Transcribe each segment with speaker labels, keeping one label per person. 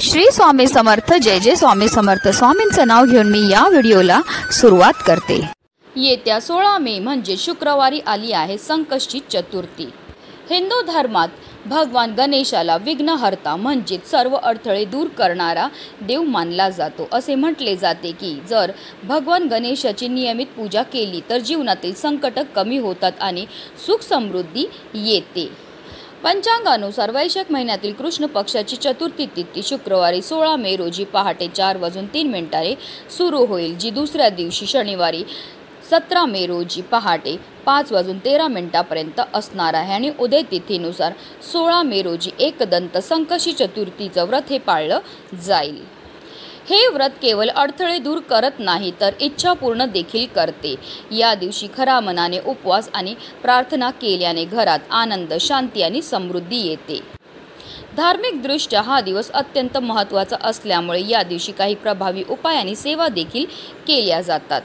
Speaker 1: श्री स्वामी समर्थ। जय जय स्वामी समर्थ। स्वामींचं नाव घेऊन मी या व्हिडिओला सुरुवात करते।
Speaker 2: येत्या 16 मे म्हणजे शुक्रवारी आली आहे संकष्टी चतुर्थी। हिंदू धर्मात भगवान गणेशाला विघ्नहर्ता म्हणजे सर्व अडथळे दूर करणारा देव मानला जातो। असे म्हटले जाते की जर भगवान गणेशाची नियमित पूजा केली तर जीवनातील संकट कमी होतात आणि सुख समृद्धी येते। पंचांगानुसार वैशाख महिन्यातील कृष्ण पक्षाची चतुर्थी तिथी शुक्रवारी 16 मे रोजी पहाटे 4:03 सुरू होईल, जी दुसऱ्या दिवशी शनिवारी 17 मे रोजी पहाटे 5:13 असणार आहे आणि उदय तिथीनुसार 16 मे रोजी एकदंत संकष्टी चतुर्थीचं व्रत हे पाळलं जाईल। हे व्रत केवळ अडथळे दूर करत नाही तर इच्छा पूर्ण देखील करते। या दिवशी खऱ्या मनाने उपवास आणि प्रार्थना केल्याने घरात आनंद, शांती आणि समृद्धी येते। धार्मिकदृष्ट्या हा दिवस अत्यंत महत्त्वाचा असल्यामुळे या दिवशी काही प्रभावी उपाय आणि सेवा देखील केल्या जातात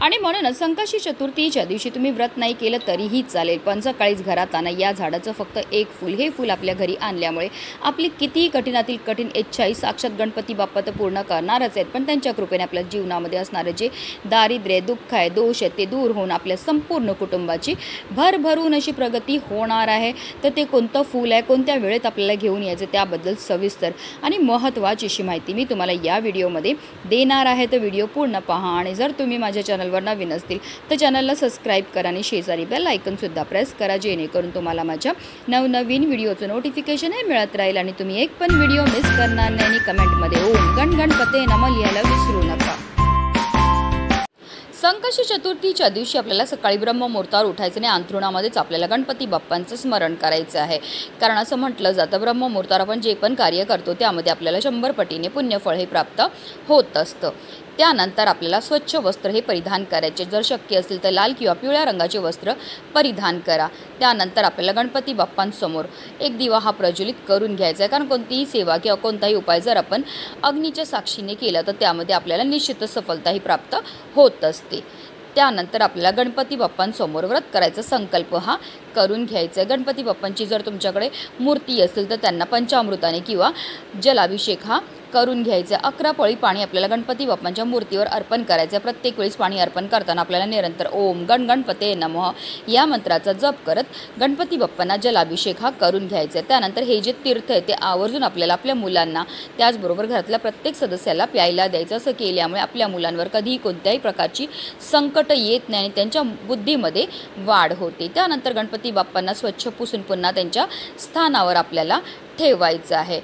Speaker 2: आणि म्हणूनच संकष्टी चतुर्थीच्या दिवशी तुम्ही व्रत नाही केलं तरीही चालेल, पण सकाळीच घरात आणा या झाडाचं फक्त एक फूल। हे फूल आपल्या घरी आणल्यामुळे आपली कितीही कठीणातील कठीण इच्छाही साक्षात गणपती बाप्पा तर पूर्ण करणारच आहेत, पण त्यांच्या कृपेने आपल्या जीवनामध्ये असणारे जे दारिद्र्य, दुःख आहे, दोष आहे ते दूर होऊन आपल्या संपूर्ण कुटुंबाची भरभरून अशी प्रगती होणार आहे। तर ते कोणतं फूल आहे, कोणत्या वेळेत आपल्याला घेऊन यायचं त्याबद्दल सविस्तर आणि महत्त्वाची अशी माहिती मी तुम्हाला या व्हिडिओमध्ये देणार आहे। तर व्हिडिओ पूर्ण पहा आणि जर तुम्ही माझ्या चॅनलवर नवीन असतील तर चॅनलला सबस्क्राइब करा आणि शेजारी बेल आयकॉन सुद्धा प्रेस करा, जेणेकरून तुम्हाला माझ्या नवनवीन व्हिडिओचं नोटिफिकेशन हे मिळत राहील आणि तुम्ही एक पण व्हिडिओ मिस करणार नाही। आणि कमेंटमध्ये ओम गणगणपते नमः लिहायला विसरू नका। संकष्टी चतुर्थीच्या दिवशी आपल्याला सकाळी ब्रह्ममुहूर्तावर उठायचं आणि अंथरुणामध्येच आपल्याला गणपती बाप्पांचं स्मरण करायचं आहे, कारण असं म्हटलं जातं ब्रह्ममुहूर्तावर आपण जे पण कार्य करतो त्यामध्ये आपल्याला 100 पटीने पुण्यफळ हे प्राप्त होत असतं। त्यानंतर आपल्याला स्वच्छ वस्त्र हे परिधान करायचे, जर शक्य असेल तर लाल किंवा पिवळ्या रंगाचे वस्त्र परिधान करा। त्यानंतर आपल्याला गणपती बाप्पांसमोर एक दिवा हा प्रज्वलित करून घ्यायचा आहे, कारण कोणतीही सेवा किंवा कोणताही उपाय जर आपण अग्नीच्या साक्षीने केला तर त्यामध्ये आपल्याला निश्चितच सफलताही प्राप्त होत असते। त्यानंतर आपल्याला गणपती बाप्पांसमोर व्रत करायचा संकल्प हा करून घ्यायचा आहे। गणपती बाप्पांची जर तुमच्याकडे मूर्ती असेल तर त्यांना पंचामृताने किंवा जलाभिषेक हा करून घ्यायचा। 11 पळी पाणी आपल्याला गणपती बाप्पांच्या मूर्तीवर अर्पण करायचं आहे। प्रत्येक वेळेस पाणी अर्पण करताना आपल्याला निरंतर ओम गणगणपते नमः या मंत्राचा जप करत गणपती बाप्पांना जलाभिषेक हा करून घ्यायचा आहे। त्यानंतर हे जे तीर्थ आहे ते आवर्जून आपल्याला आपल्या मुलांना त्याचबरोबर घरातल्या प्रत्येक सदस्याला प्यायला द्यायचं। असं केल्यामुळे आपल्या मुलांवर कधीही कोणत्याही प्रकारची संकट येत नाही आणि त्यांच्या बुद्धीमध्ये वाढ होते। त्यानंतर गणपती बाप्पांना स्वच्छ पुसून पुन्हा त्यांच्या स्थानावर आपल्याला ठेवायचं आहे।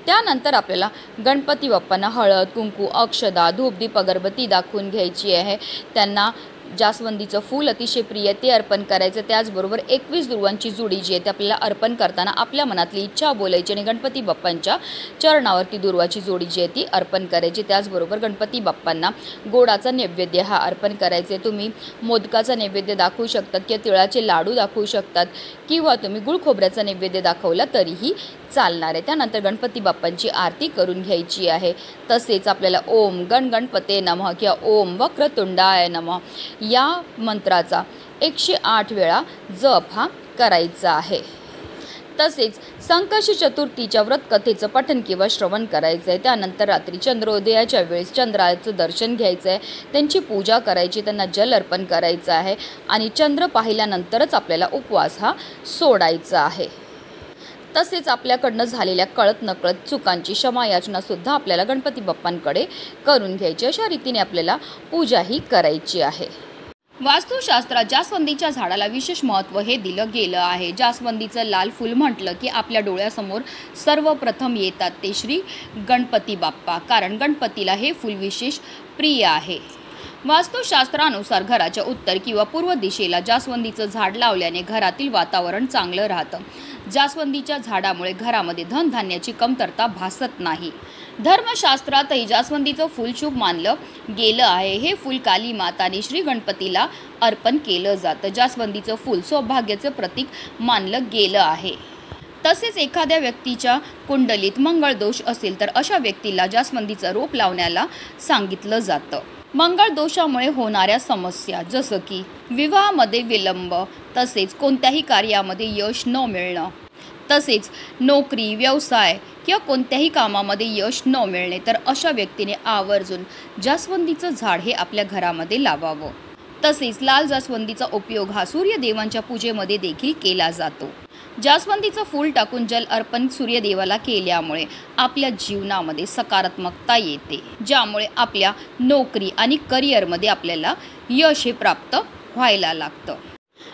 Speaker 2: त्यानंतर आपल्याला गणपती बाप्पांना हळद, कुंकू, अक्षदा, धूप, दीप, अगरबत्ती दाखवून घ्यायची आहे। त्यांना जास्वंदीचं फूल अतिशय प्रिय ते अर्पण करायचं। त्याचबरोबर 21 दुर्वांची जुडी जी आहे ते आपल्याला अर्पण करताना आपल्या मनातली इच्छा बोलायची आणि गणपती बाप्पांच्या चरणावरती दुर्वाची जोडी जी आहे ती अर्पण करायची। त्याचबरोबर गणपती बाप्पांना गोडाचा नैवेद्य हा अर्पण करायचे। तुम्ही मोदकाचा नैवेद्य दाखवू शकतात किंवा तिळाचे लाडू दाखवू शकतात किंवा तुम्ही गुळ खोबऱ्याचा नैवेद्य दाखवला तरीही चालणार आहे। त्यानंतर गणपती बाप्पांची आरती करून घ्यायची आहे। तसेच आपल्याला ओम गणगणपते नमः किंवा ओम वक्रतुंडाय नमः या मंत्राचा 108 वेळा जप हा करायचा आहे। तसेच संकष्टी चतुर्थीच्या व्रत कथेचं पठण किंवा श्रवण करायचं आहे। त्यानंतर रात्री चंद्रोदयाच्या वेळेस चंद्राचं दर्शन घ्यायचं आहे, त्यांची पूजा करायची, त्यांना जल अर्पण करायचं आहे आणि चंद्र पाहिल्यानंतरच आपल्याला उपवास हा सोडायचा आहे। तसेच आपल्याकडनं झालेल्या कळत नकळत चुकांची क्षमायाचना सुद्धा आपल्याला गणपती बाप्पांकडे करून घ्यायची। अशा रीतीने आपल्याला पूजाही करायची आहे। वास्तुशास्त्रात जास्वंदीच्या झाडाला विशेष महत्त्व हे दिलं गेलं आहे। जास्वंदीचं लाल फूल म्हटलं की आपल्या डोळ्यासमोर सर्वप्रथम येतात ते श्री गणपती बाप्पा, कारण गणपतीला हे फूल विशेष प्रिय आहे। वास्तुशास्त्रानुसार घराच्या उत्तर किंवा पूर्व दिशेला जास्वंदीचं झाड लावल्याने घरातील वातावरण चांगलं राहतं। जास्वंदीच्या झाडामुळे घरामध्ये धनधान्याची कमतरता भासत नाही। धर्मशास्त्रातही जास्वंदीचं फूल शुभ मानलं गेलं आहे। हे फूल काली माता आणि श्री गणपतीला अर्पण केलं जातं। जास्वंदीचं फूल सौभाग्याचं प्रतीक मानलं गेलं आहे। तसेच एखाद्या व्यक्तीच्या कुंडलीत मंगळ दोष असेल तर अशा व्यक्तीला जास्वंदीचं रोप लावण्याला सांगितलं जातं। मंगळ दोषामुळे होणाऱ्या समस्या जसं की विवाहामध्ये विलंब, तसेच कोणत्याही कार्यामध्ये यश न मिळणं, तसेच नोकरी, व्यवसाय किंवा कोणत्याही कामामध्ये यश न मिळणे, तर अशा व्यक्तीने आवर्जून जास्वंदीचं झाड हे आपल्या घरामध्ये लावावं. तसेच लाल जास्वंदीचा उपयोग हा सूर्यदेवांच्या पूजेमध्ये देखील केला जातो. जास्वंदीचं फूल टाकून जल अर्पण सूर्यदेवाला केल्यामुळे आपल्या जीवनामध्ये सकारात्मकता येते, ज्यामुळे आपल्या नोकरी आणि करिअरमध्ये आपल्याला यश हे प्राप्त व्हायला लागतं.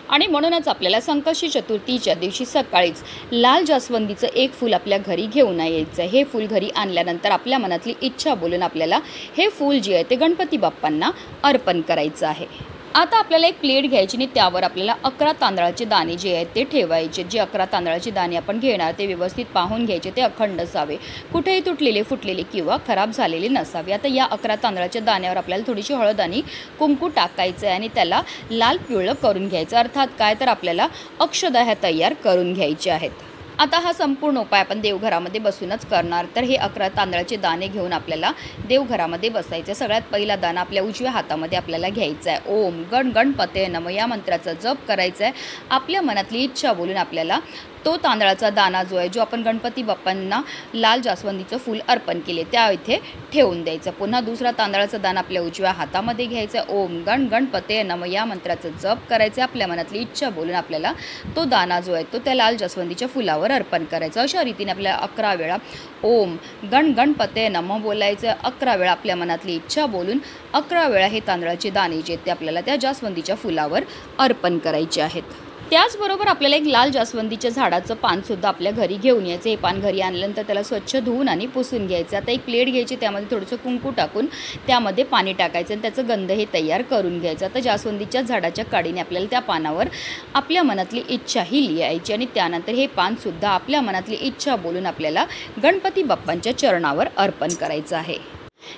Speaker 2: आणि म्हणूनच आपल्याला संकष्टी चतुर्थीच्या दिवशी सकाळीच लाल जास्वंदीचं एक फूल आपल्या घरी घेऊन यायचं आहे. हे फूल घरी आणल्यानंतर आपल्या मनातली इच्छा बोलून आपल्याला हे फूल जे आहे ते गणपती बाप्पांना अर्पण करायचं आहे. आता आपल्याला एक प्लेट घ्यायची आणि त्यावर आपल्याला 11 तांदळाचे दाणे जे आहेत ते ठेवायचे. जे 11 तांदळाचे दाणे आपण घेणार ते व्यवस्थित पाहून घ्यायचे, ते अखंड असावे, कुठेही तुटलेले फुटलेले किंवा खराब झालेले नसावे. आता या 11 तांदळाच्या दाण्यावर आपल्याला थोडीशी हळद आणि कुंकू टाकायचं आहे आणि त्याला लाल पिवळं करून घ्यायचं. अर्थात काय तर आपल्याला अक्षदा ह्या तयार करून घ्यायचे आहेत. आता हा संपूर्ण उपाय आपण देवघरामध्ये बसूनच करणार. तर हे 11 तांदळाचे दाणे घेऊन आपल्याला देवघरामध्ये बसायचं. सगळ्यात पहिला दाणा आपल्या उजव्या हातामध्ये आपल्याला घ्यायचा आहे. ओम गण गणपते नमः या मंत्राचा जप करायचा आहे. आपल्या मनातली इच्छा बोलून आपल्याला तो तांदळाचा दाणा जो आहे, जो आपण गणपती बाप्पांना लाल जास्वंदीचं फूल अर्पण केले त्या इथे ठेवून द्यायचं. पुन्हा दुसरा तांदळाचा दाणा आपल्या उजव्या हातामध्ये घ्यायचा. ओम गण गणपते नमः या मंत्राचं जप करायचं. आपल्या मनातली इच्छा बोलून आपल्याला तो दाणा जो आहे तो त्या लाल जास्वंदीच्या फुलावर अर्पण करायचं. अशा रीतीने आपल्याला 11 वेळा ओम गण गणपते नमः बोलायचं. 11 वेळा आपल्या मनातली इच्छा बोलून 11 वेळा हे तांदळाचे दाणे जे ते आपल्याला त्या जास्वंदीच्या फुलावर अर्पण करायचे आहेत. त्याचबरोबर आपल्याला एक लाल जास्वंदीच्या झाडाचं पानसुद्धा आपल्या घरी घेऊन यायचं. हे पान घरी आणल्यानंतर त्याला स्वच्छ धुवून आणि पुसून घ्यायचं. आता एक प्लेट घ्यायची, त्यामध्ये थोडंसं कुंकू टाकून त्यामध्ये पाणी टाकायचं आणि त्याचं गंध हे तयार करून घ्यायचं. आता जास्वंदीच्या झाडाच्या काडीने आपल्याला त्या पानावर आपल्या मनातली इच्छा ही लिहायची आणि त्यानंतर हे पानसुद्धा आपल्या मनातली इच्छा बोलून आपल्याला गणपती बाप्पांच्या चरणावर अर्पण करायचं आहे.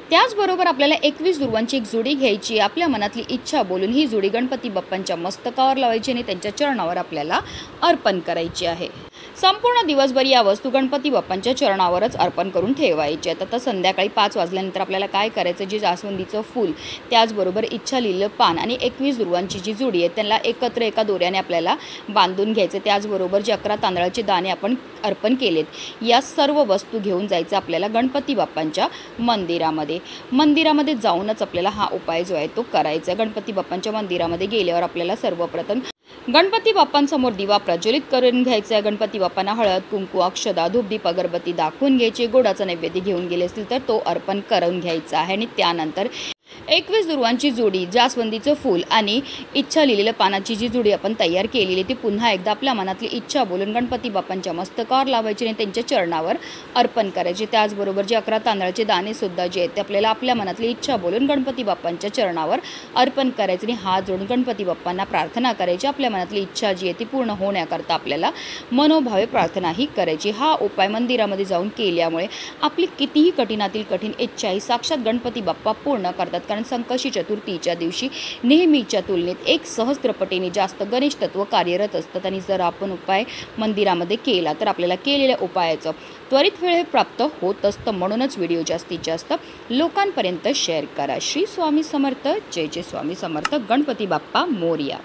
Speaker 2: त्याचबरोबर आपल्याला 21 दुर्वांची एक जोडी घ्यायची. आपल्या मनातली इच्छा बोलून ही जोडी गणपती बाप्पांच्या मस्तकावर लावायची आणि त्यांच्या चरणावर आपल्याला अर्पण करायची आहे. संपूर्ण दिवसभर या वस्तू गणपती बाप्पांच्या चरणावरच अर्पण करून ठेवायचे. आता संध्याकाळी 5 वाजल्यानंतर आपल्याला काय करायचं, जे जास्वंदीचं फूल त्याचबरोबर इच्छा लिहिलेलं पान आणि 21 दुर्वांची जी जोडी आहे त्यांना एकत्र एका दोऱ्याने आपल्याला बांधून घ्यायचं. त्याचबरोबर जे 11 तांदळाचे दाणे आपण अर्पण केलेत या सर्व वस्तू घेऊन जायचं आपल्याला गणपती बाप्पांच्या मंदिरामध्ये जाऊनच आपल्याला हा उपाय जो आहे तो करायचा. गणपती बाप्पांच्या मंदिरामध्ये गेल्यावर आपल्याला सर्वप्रथम गणपती बाप्पांसमोर दिवा प्रज्वलित करून घ्यायचा आहे. गणपती बाप्पांना हळद कुंकू अक्षदा धूपदीप अगरबत्ती दाखवून घ्यायची. गोडाचा नैवेद्य घेऊन गेले असतील तर तो अर्पण करून घ्यायचा आहे आणि त्यानंतर 21 दुर्वांची जोडी, जास्वंदीचं फूल आणि इच्छा लिहिलेल्या पानाची जी जोडी आपण तयार केलेली ती पुन्हा एकदा आपल्या मनातली इच्छा बोलून गणपती बाप्पांच्या मस्तकावर लावायची आणि त्यांच्या चरणावर अर्पण करायचे. त्याचबरोबर जे 11 तांदळाचे दाणे सुद्धा जे आहेत ते आपल्याला आपल्या मनातली इच्छा बोलून गणपती बाप्पांच्या चरणावर अर्पण करायचे आणि हात जोडून गणपती बाप्पांना प्रार्थना करायची. आपल्या मनातली इच्छा जी आहे ती पूर्ण होण्याकरता आपल्याला मनोभावे प्रार्थनाही करायची. हा उपाय मंदिरामध्ये जाऊन केल्यामुळे आपली कितीही कठीणातील कठीण इच्छाही साक्षात गणपती बाप्पा पूर्ण करतात. कारण संकष्टी चतुर्थीच्या दिवशी नेहमीच्या तुलनेत 1 सहस्त्रपटीने जास्त गणेश तत्व कार्यरत असतात आणि जर आपण उपाय मंदिरामध्ये केला तर आपल्याला केलेल्या उपायाचं त्वरित वेळ प्राप्त होत असतं. म्हणूनच व्हिडिओ जास्तीत जास्त लोकांपर्यंत शेअर करा. श्री स्वामी समर्थ. जय जय स्वामी समर्थ. गणपती बाप्पा मोरया.